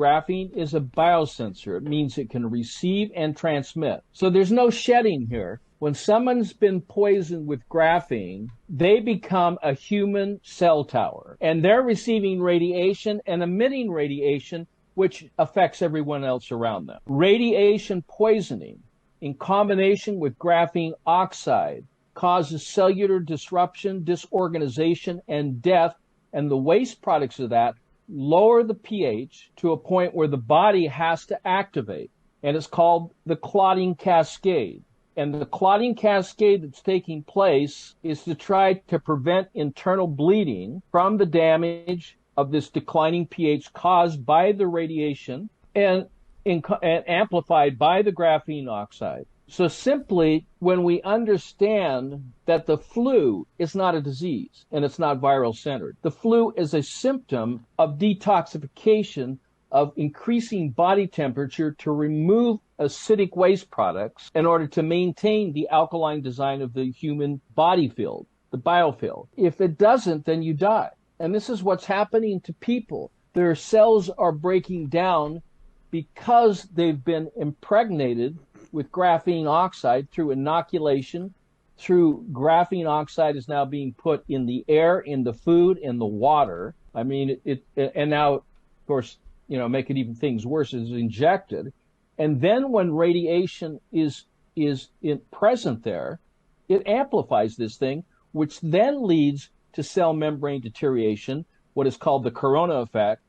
graphene is a biosensor. It means it can receive and transmit. So there's no shedding here. When someone's been poisoned with graphene, they become a human cell tower, and they're receiving radiation and emitting radiation, which affects everyone else around them. Radiation poisoning in combination with graphene oxide causes cellular disruption, disorganization, and death, and the waste products of that lower the pH to a point where the body has to activate, and it's called the clotting cascade. And the clotting cascade that's taking place is to try to prevent internal bleeding from the damage of this declining pH caused by the radiation and amplified by the graphene oxide. So simply, when we understand that the flu is not a disease and it's not viral centered, the flu is a symptom of detoxification, of increasing body temperature to remove acidic waste products in order to maintain the alkaline design of the human body field, the biofield. If it doesn't, then you die. And this is what's happening to people. Their cells are breaking down because they've been impregnated with graphene oxide through inoculation, through graphene oxide is now being put in the air, in the food, in the water. I mean, and now, of course, make it even things worse, is injected. And then when radiation is present there, it amplifies this thing, which then leads to cell membrane deterioration, what is called the corona effect.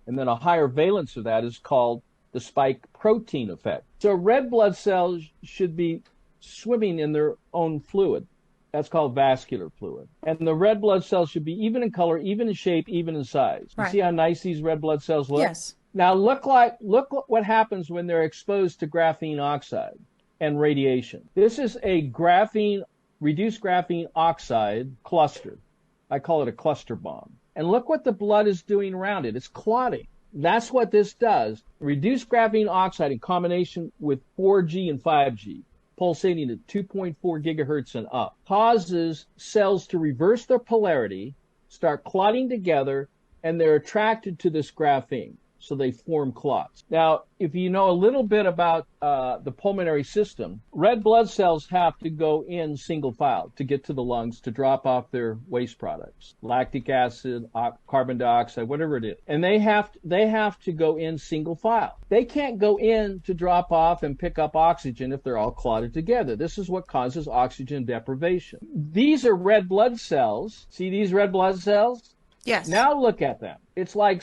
And then a higher valence of that is called the spike protein effect. So red blood cells should be swimming in their own fluid. That's called vascular fluid. And the red blood cells should be even in color, even in shape, even in size. You see how nice these red blood cells look? Yes. Now look what happens when they're exposed to graphene oxide and radiation. This is a reduced graphene oxide cluster. I call it a cluster bomb. And look what the blood is doing around it. It's clotting. That's what this does. Reduced graphene oxide in combination with 4G and 5G, pulsating at 2.4 gigahertz and up, causes cells to reverse their polarity, start clotting together, and they're attracted to this graphene. So they form clots. Now, if you know a little bit about the pulmonary system, red blood cells have to go in single file to get to the lungs to drop off their waste products, lactic acid, carbon dioxide, whatever it is. And they have to go in single file. They can't go in to drop off and pick up oxygen if they're all clotted together. This is what causes oxygen deprivation. These are red blood cells. See these red blood cells? Yes. Now look at them. It's like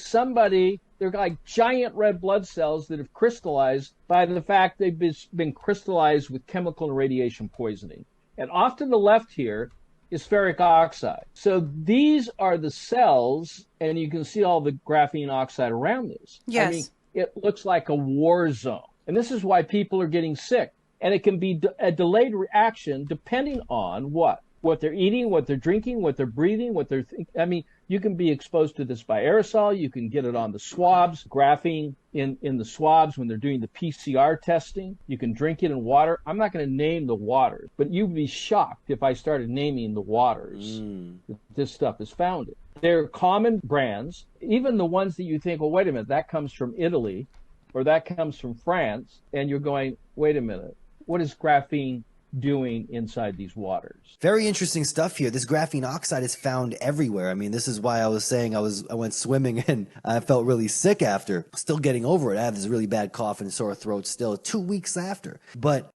they're like giant red blood cells that have crystallized by the fact they've been crystallized with chemical and radiation poisoning. And off to the left here is ferric oxide. So these are the cells, and you can see all the graphene oxide around this. Yes. I mean, it looks like a war zone. And this is why people are getting sick. And it can be a delayed reaction depending on what they're eating, what they're drinking, what they're breathing, what they're I mean, you can be exposed to this by aerosol. You can get it on the swabs, graphene in the swabs when they're doing the PCR testing. You can drink it in water. I'm not going to name the waters, but you'd be shocked if I started naming the waters that this stuff is found in. They're common brands, even the ones that you think, well, wait a minute, that comes from Italy or that comes from France. And you're going, wait a minute, what is graphene doing inside these waters? Very interesting stuff here. This graphene oxide is found everywhere. I mean, this is why I was saying I went swimming and I felt really sick after. Still getting over it. I have this really bad cough and sore throat still 2 weeks after. But